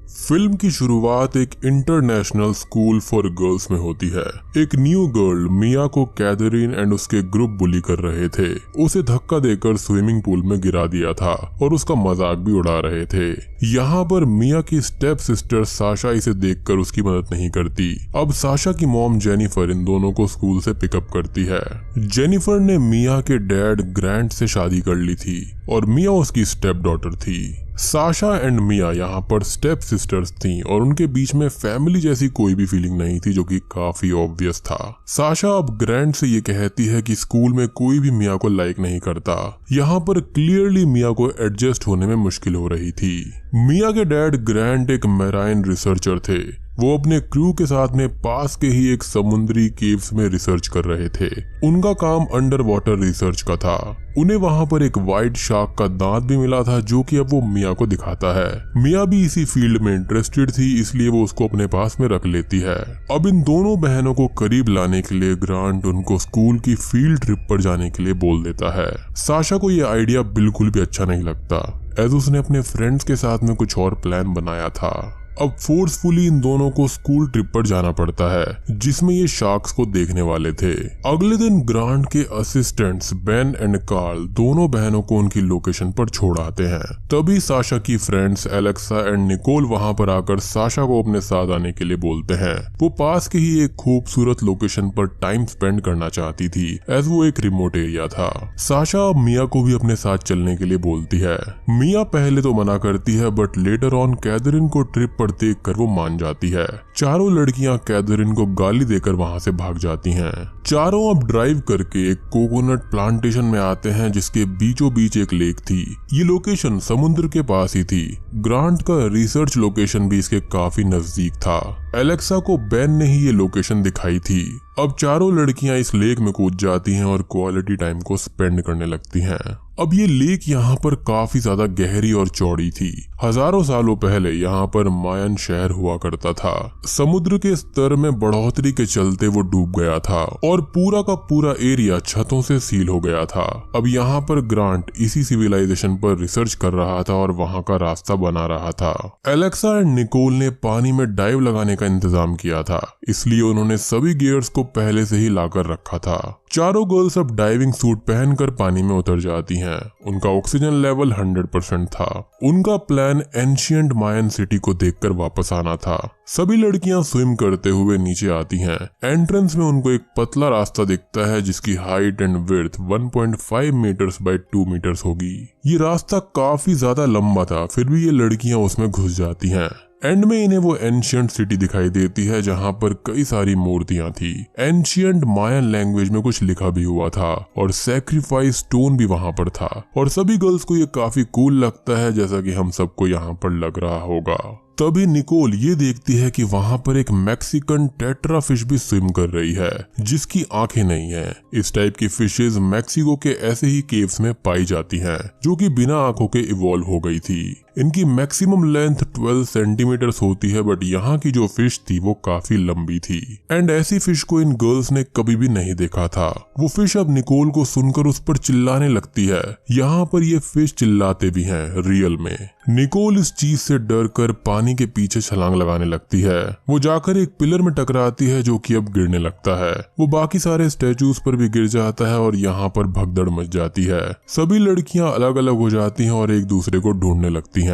Film की शुरुआत एक इंटरनेशनल स्कूल फॉर गर्ल्स में होती है। एक न्यू गर्ल मिया को कैथरीन एंड उसके ग्रुप बुली कर रहे थे। उसे धक्का देकर स्विमिंग पूल में गिरा दिया था और उसका मजाक भी उड़ा रहे थे। यहाँ पर मिया की स्टेप सिस्टर साशा इसे देखकर उसकी मदद नहीं करती। अब साशा की मॉम जेनिफर इन दोनों को स्कूल से पिकअप करती है। जेनिफर ने मिया के डैड ग्रांट से शादी कर ली थी और मिया उसकी स्टेप डॉटर थी। साशा एंड मिया यहाँ पर स्टेप सिस्टर्स थीं और उनके बीच में फैमिली जैसी कोई भी फीलिंग नहीं थी, जो कि काफी ऑब्वियस था। साशा अब ग्रैंड से ये कहती है कि स्कूल में कोई भी मिया को लाइक नहीं करता। यहाँ पर क्लियरली मिया को एडजस्ट होने में मुश्किल हो रही थी। मिया के डैड ग्रैंड एक मैराइन रिसर्चर थे। वो अपने क्रू के साथ में पास के ही एक समुद्री केव्स में रिसर्च कर रहे थे। उनका काम अंडर वाटर रिसर्च का था। उन्हें वहां पर एक वाइट शार्क का दांत भी मिला था, जो कि अब वो मिया को दिखाता है। मिया भी इसी फील्ड में इंटरेस्टेड थी, इसलिए वो उसको अपने पास में रख लेती है। अब इन दोनों बहनों को करीब लाने के लिए ग्रांट उनको स्कूल की फील्ड ट्रिप पर जाने के लिए बोल देता है। साशा को ये आइडिया बिल्कुल भी अच्छा नहीं लगता, एज उसने अपने फ्रेंड्स के साथ में कुछ और प्लान बनाया था। अब फोर्सफुली इन दोनों को स्कूल ट्रिप पर जाना पड़ता है, जिसमें ये शार्क्स को देखने वाले थे। अगले दिन ग्रांट के असिस्टेंट्स बेन एंड कार्ल दोनों बहनों को उनकी लोकेशन पर छोड़ आते हैं। तभी साशा की फ्रेंड्स एलेक्सा एंड निकोल वहां पर आकर साशा को अपने साथ आने के लिए बोलते हैं। वो पास के ही एक खूबसूरत लोकेशन पर टाइम स्पेंड करना चाहती थी, एज वो एक रिमोट एरिया था। साशा अब मिया को भी अपने साथ चलने के लिए बोलती है। मिया पहले तो मना करती है, बट लेटर ऑन कैथरीन को ट्रिप पर देखकर वो मान जाती है। चारों लड़कियां कैथरीन को गाली देकर वहां से भाग जाती हैं। चारों अब ड्राइव करके एक कोकोनट प्लांटेशन में आते हैं, जिसके बीचों बीच एक लेक थी। ये लोकेशन समुद्र के पास ही थी। ग्रांट का रिसर्च लोकेशन भी इसके काफी नजदीक था। एलेक्सा को बेन ने ही ये लोकेशन दिखाई थी। अब चारों लड़कियां इस लेक में कूद जाती हैं और क्वालिटी टाइम को स्पेंड करने लगती हैं। अब ये लेक यहाँ पर काफी ज्यादा गहरी और चौड़ी थी। हजारों सालों पहले यहाँ पर मायन शहर हुआ करता था। समुद्र के स्तर में बढ़ोतरी के चलते वो डूब गया था और पूरा का पूरा एरिया छतों से सील हो गया था। अब यहाँ पर ग्रांट इसी सिविलाइजेशन पर रिसर्च कर रहा था और वहाँ का रास्ता बना रहा था। एलेक्सा एंड निकोल ने पानी में डाइव लगाने का इंतजाम किया था, इसलिए उन्होंने सभी गियर्स को पहले से ही लाकर रखा था। चारों गर्ल्स अब डाइविंग सूट पहनकर पानी में उतर जाती हैं। उनका ऑक्सीजन लेवल 100% था। उनका प्लान एंशिएंट मायन सिटी को देखकर वापस आना था। सभी लड़कियां स्विम करते हुए नीचे आती हैं। एंट्रेंस में उनको एक पतला रास्ता दिखता है, जिसकी height and width 1.5 metres by 2 metres होगी। ये रास्ता काफी ज्यादा लंबा था, फिर भी ये लड़कियां उसमें घुस जाती हैं। एंड में इन्हें वो एंशिएंट सिटी दिखाई देती है, जहाँ पर कई सारी मूर्तियां थी। एंशिएंट मायन लैंग्वेज में कुछ लिखा भी हुआ था और सैक्रिफाइस स्टोन भी वहां पर था। और सभी गर्ल्स को ये काफी कूल लगता है, जैसा कि हम सबको यहाँ पर लग रहा होगा। तभी निकोल ये देखती है कि वहां पर एक मैक्सिकन टेट्रा फिश भी स्विम कर रही है, जिसकी आंखें नहीं है। इस टाइप की फिशेज मैक्सिको के ऐसे ही केव्स में पाई जाती हैं, जो कि बिना आंखों के इवॉल्व हो गई थी। इनकी मैक्सिमम लेंथ 12 सेंटीमीटर्स होती है, बट यहाँ की जो फिश थी वो काफी लंबी थी। एंड ऐसी फिश को इन गर्ल्स ने कभी भी नहीं देखा था। वो फिश अब निकोल को सुनकर उस पर चिल्लाने लगती है। यहाँ पर ये फिश चिल्लाते भी हैं रियल में। निकोल इस चीज से डर कर पानी के पीछे छलांग लगाने लगती है। वो जाकर एक पिलर में टकराती है, जो कि अब गिरने लगता है। वो बाकी सारे स्टैचूज पर भी गिर जाता है और यहाँ पर भगदड़ मच जाती है। सभी लड़कियां अलग अलग हो जाती हैं और एक दूसरे को ढूंढने लगती हैं।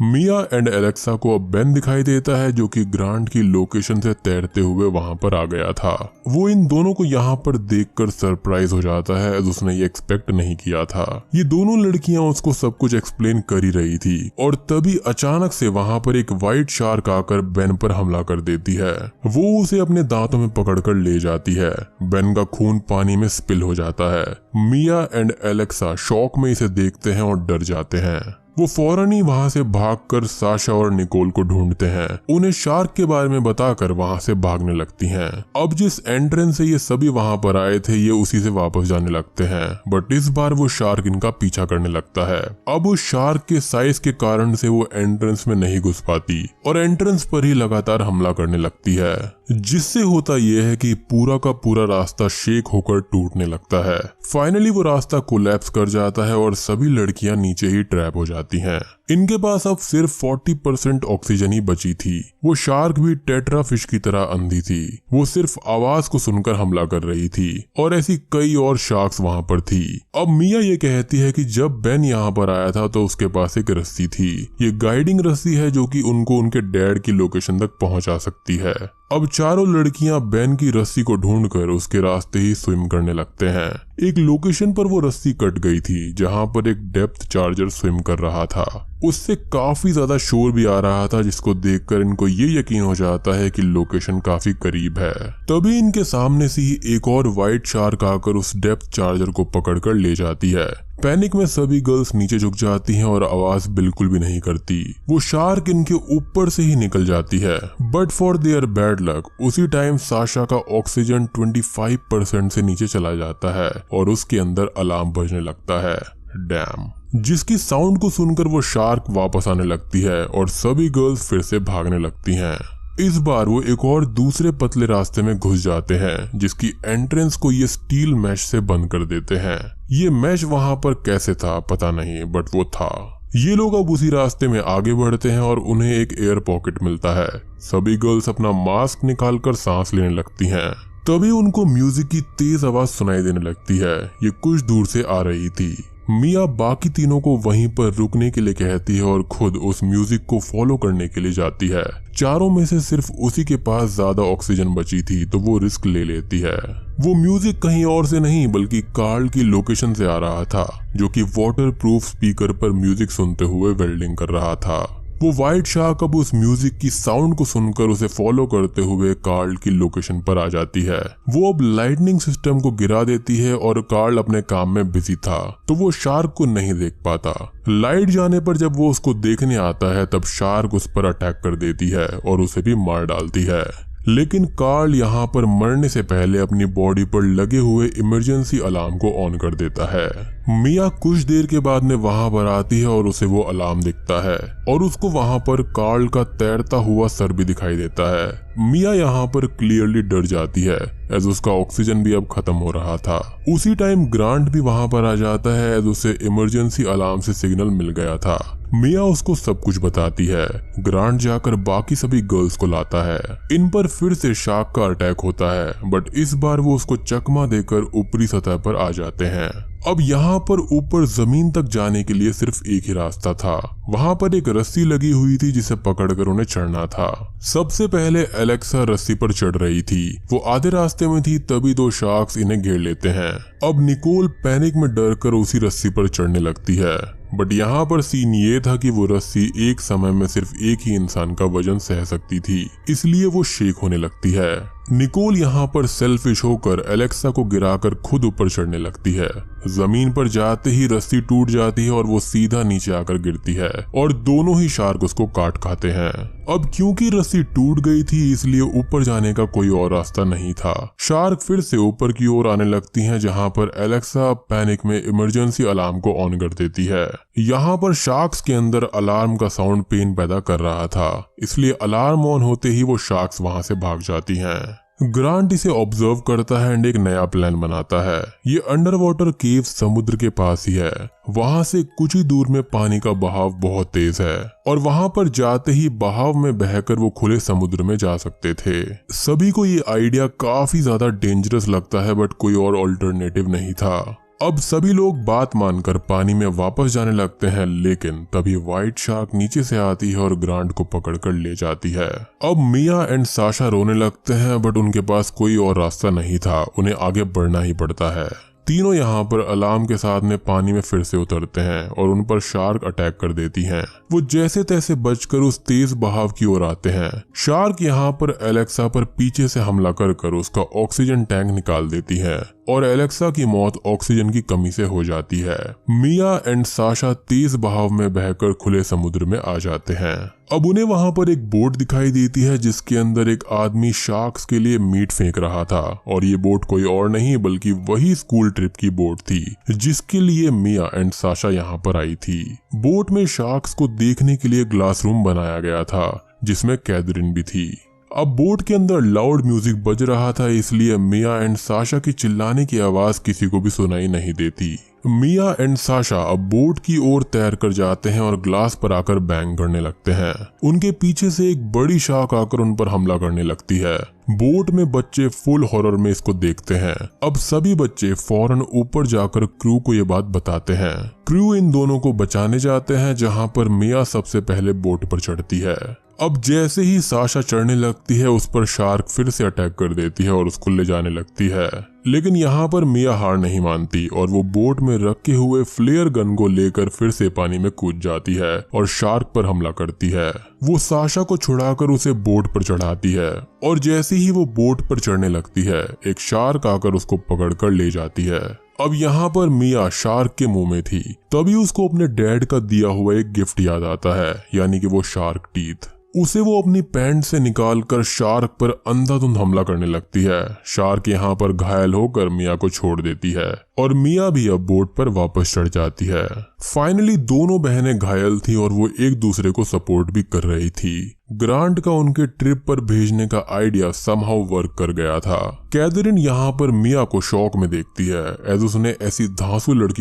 मिया एंड एलेक्सा को अब बेन दिखाई देता है, जो कि ग्रांट की लोकेशन से तैरते हुए वहां पर आ गया था। वो इन दोनों को यहाँ पर देखकर सरप्राइज हो जाता है, as उसने ये एक्सपेक्ट नहीं किया था। ये दोनों लड़कियां उसको सब कुछ एक्सप्लेन कर ही रही थी और तभी अचानक से वहां पर एक वाइट शार्क आकर बेन पर हमला कर देती है। वो उसे अपने दांतों में पकड़कर ले जाती है। बेन का खून पानी में स्पिल हो जाता है। मिया एंड एलेक्सा शॉक में इसे देखते हैं और डर जाते हैं। वो फौरन ही वहां से भागकर साशा और निकोल को ढूंढते हैं। उन्हें शार्क के बारे में बताकर वहां से भागने लगती हैं। अब जिस एंट्रेंस से ये सभी वहां पर आए थे, ये उसी से वापस जाने लगते हैं, बट इस बार वो शार्क इनका पीछा करने लगता है। अब उस शार्क के साइज के कारण से वो एंट्रेंस में नहीं घुस पाती और एंट्रेंस पर ही लगातार हमला करने लगती है, जिससे होता यह है कि पूरा का पूरा रास्ता शेक होकर टूटने लगता है। फाइनली वो रास्ता कोलैप्स कर जाता है और सभी लड़कियां नीचे ही ट्रैप हो जाती हैं। इनके पास अब सिर्फ 40% ऑक्सीजन ही बची थी। वो शार्क भी टेट्रा फिश की तरह अंधी थी, वो सिर्फ आवाज को सुनकर हमला कर रही थी और ऐसी कई और शार्क्स वहां पर थी। अब मिया ये कहती है कि जब बेन यहाँ पर आया था तो उसके पास एक रस्सी थी। ये गाइडिंग रस्सी है जो कि उनको उनके डैड की लोकेशन तक पहुंचा सकती है। अब चारों लड़कियां बेन की रस्सी को ढूंढकर उसके रास्ते ही स्विम करने लगते हैं। एक लोकेशन पर वो रस्सी कट गई थी जहां पर एक डेप्थ चार्जर स्विम कर रहा था। उससे काफी ज्यादा शोर भी आ रहा था, जिसको देखकर इनको ये यकीन हो जाता है कि लोकेशन काफी करीब है। तभी इनके सामने से ही एक और व्हाइट शार्क आकर उस डेप्थ चार्जर को पकड़कर ले जाती है। पैनिक में सभी गर्ल्स नीचे झुक जाती हैं और आवाज बिल्कुल भी नहीं करती। वो शार्क इनके ऊपर से ही निकल जाती है। But for their bad luck उसी टाइम साशा का ऑक्सीजन 25% से नीचे चला जाता है और उसके अंदर अलार्म बजने लगता है, डैम, जिसकी साउंड को सुनकर वो शार्क वापस आने लगती है और सभी गर्ल्स फिर से भागने लगती हैं। इस बार वो एक और दूसरे पतले रास्ते में घुस जाते हैं जिसकी एंट्रेंस को ये स्टील मैश से बंद कर देते हैं। ये मैश वहां पर कैसे था पता नहीं, बट वो था। ये लोग अब उसी रास्ते में आगे बढ़ते हैं और उन्हें एक एयर पॉकेट मिलता है। सभी गर्ल्स अपना मास्क निकालकर सांस लेने लगती हैं। तभी उनको म्यूजिक की तेज आवाज सुनाई देने लगती है। ये कुछ दूर से आ रही थी। मिया बाकी तीनों को वहीं पर रुकने के लिए कहती है और खुद उस म्यूजिक को फॉलो करने के लिए जाती है। चारों में से सिर्फ उसी के पास ज्यादा ऑक्सीजन बची थी तो वो रिस्क ले लेती है। वो म्यूजिक कहीं और से नहीं बल्कि कार्ल की लोकेशन से आ रहा था, जो कि वाटर प्रूफ स्पीकर पर म्यूजिक सुनते हुए वेल्डिंग कर रहा था। वो व्हाइट शार्क अब उस म्यूजिक की साउंड को सुनकर उसे फॉलो करते हुए कार्ल की लोकेशन पर आ जाती है। वो अब लाइटनिंग सिस्टम को गिरा देती है और कार्ल अपने काम में बिजी था तो वो शार्क को नहीं देख पाता। लाइट जाने पर जब वो उसको देखने आता है तब शार्क उस पर अटैक कर देती है और उसे भी मार डालती है। लेकिन कार्ल यहाँ पर मरने से पहले अपनी बॉडी पर लगे हुए इमरजेंसी अलार्म को ऑन कर देता है। मिया कुछ देर के बाद में वहां पर आती है और उसे वो अलार्म दिखता है और उसको वहां पर कार्ल का तैरता हुआ सर भी दिखाई देता है। मिया यहाँ पर क्लियरली डर जाती है एज उसका ऑक्सीजन भी अब खत्म हो रहा था। उसी टाइम ग्रांट भी वहां पर आ जाता है एज उसे इमरजेंसी अलार्म से सिग्नल मिल गया था। मिया उसको सब कुछ बताती है। ग्रांट जाकर बाकी सभी गर्ल्स को लाता है। इन पर फिर से शार्क का अटैक होता है बट इस बार वो उसको चकमा देकर ऊपरी सतह पर आ जाते हैं। अब यहाँ पर ऊपर जमीन तक जाने के लिए सिर्फ एक ही रास्ता था। वहाँ पर एक रस्सी लगी हुई थी जिसे पकड़कर उन्हें चढ़ना था। सबसे पहले एलेक्सा रस्सी पर चढ़ रही थी। वो आधे रास्ते में थी तभी दो शार्क्स इन्हें घेर लेते हैं। अब निकोल पैनिक में डर कर उसी रस्सी पर चढ़ने लगती है बट यहाँ पर सीन ये था कि वो रस्सी एक समय में सिर्फ एक ही इंसान का वजन सह सकती थी, इसलिए वो शेक होने लगती है। निकोल यहाँ पर सेल्फिश होकर एलेक्सा को गिराकर खुद ऊपर चढ़ने लगती है। जमीन पर जाते ही रस्सी टूट जाती है और वो सीधा नीचे आकर गिरती है और दोनों ही शार्क उसको काट खाते हैं। अब क्योंकि रस्सी टूट गई थी इसलिए ऊपर जाने का कोई और रास्ता नहीं था। शार्क फिर से ऊपर की ओर आने लगती हैं जहाँ पर एलेक्सा पैनिक में इमरजेंसी अलार्म को ऑन कर देती है। यहाँ पर शार्क्स के अंदर अलार्म का साउंड पेन पैदा कर रहा था, इसलिए अलार्म ऑन होते ही वो शार्क्स वहां से भाग जाती हैं। ग्रांट इसे ऑब्जर्व करता है एंड एक नया प्लान बनाता है। ये अंडर वाटर केव समुद्र के पास ही है। वहां से कुछ ही दूर में पानी का बहाव बहुत तेज है और वहां पर जाते ही बहाव में बहकर वो खुले समुद्र में जा सकते थे। सभी को ये आइडिया काफी ज्यादा डेंजरस लगता है बट कोई और ऑल्टरनेटिव नहीं था। अब सभी लोग बात मानकर पानी में वापस जाने लगते हैं, लेकिन तभी व्हाइट शार्क नीचे से आती है और ग्रांट को पकड़कर ले जाती है। अब मिया एंड साशा रोने लगते हैं बट उनके पास कोई और रास्ता नहीं था, उन्हें आगे बढ़ना ही पड़ता है। तीनों यहाँ पर अलार्म के साथ में पानी में फिर से उतरते हैं और उन पर शार्क अटैक कर देती हैं। वो जैसे तैसे बचकर उस तेज बहाव की ओर आते हैं। शार्क यहाँ पर एलेक्सा पर पीछे से हमला कर उसका ऑक्सीजन टैंक निकाल देती है और एलेक्सा की मौत ऑक्सीजन की कमी से हो जाती है। मिया एंड साशा तेज बहाव में बहकर खुले समुद्र में आ जाते हैं। अब उन्हें वहां पर एक बोट दिखाई देती है जिसके अंदर एक आदमी शार्क्स के लिए मीट फेंक रहा था और ये बोट कोई और नहीं बल्कि वही स्कूल ट्रिप की बोट थी जिसके लिए मिया एंड साशा यहाँ पर आई थी। बोट में शार्क्स को देखने के लिए ग्लास रूम बनाया गया था जिसमें कैथरीन भी थी। अब बोट के अंदर लाउड म्यूजिक बज रहा था, इसलिए मिया एंड साशा की चिल्लाने की आवाज किसी को भी सुनाई नहीं देती। मिया एंड साशा अब बोट की ओर तैर कर जाते हैं और ग्लास पर आकर बैंग करने लगते हैं। उनके पीछे से एक बड़ी शार्क आकर उन पर हमला करने लगती है। बोट में बच्चे फुल हॉरर में इसको देखते हैं। अब सभी बच्चे फौरन ऊपर जाकर क्रू को ये बात बताते हैं। क्रू इन दोनों को बचाने जाते हैं, जहां पर मिया सबसे पहले बोट पर चढ़ती है। अब जैसे ही साशा चढ़ने लगती है, उस पर शार्क फिर से अटैक कर देती है और उसको ले जाने लगती है। लेकिन यहाँ पर मिया हार नहीं मानती और वो बोट में रखे हुए फ्लेयर गन को लेकर फिर से पानी में कूद जाती है और शार्क पर हमला करती है। वो साशा को छुड़ाकर उसे बोट पर चढ़ाती है और जैसे ही वो बोट पर चढ़ने लगती है, एक शार्क आकर उसको पकड़कर ले जाती है। अब यहाँ पर मिया शार्क के मुंह में थी, तभी उसको अपने डैड का दिया हुआ एक गिफ्ट याद आता है, यानी कि वो शार्क टीथ। उसे वो अपनी पैंट से निकालकर शार्क पर अंधाधुंध हमला करने लगती है। शार्क यहाँ पर घायल होकर मिया को छोड़ देती है और मिया भी अब बोट पर वापस चढ़ जाती है। फाइनली दोनों बहनें घायल थी और वो एक दूसरे को सपोर्ट भी कर रही थी। ग्रांट का उनके ट्रिप पर भेजने का आइडिया समहाउ वर्क कर गया था। कैथरीन यहाँ पर मिया को शॉक में देखती है, एज उसने ऐसी धांसू लड़की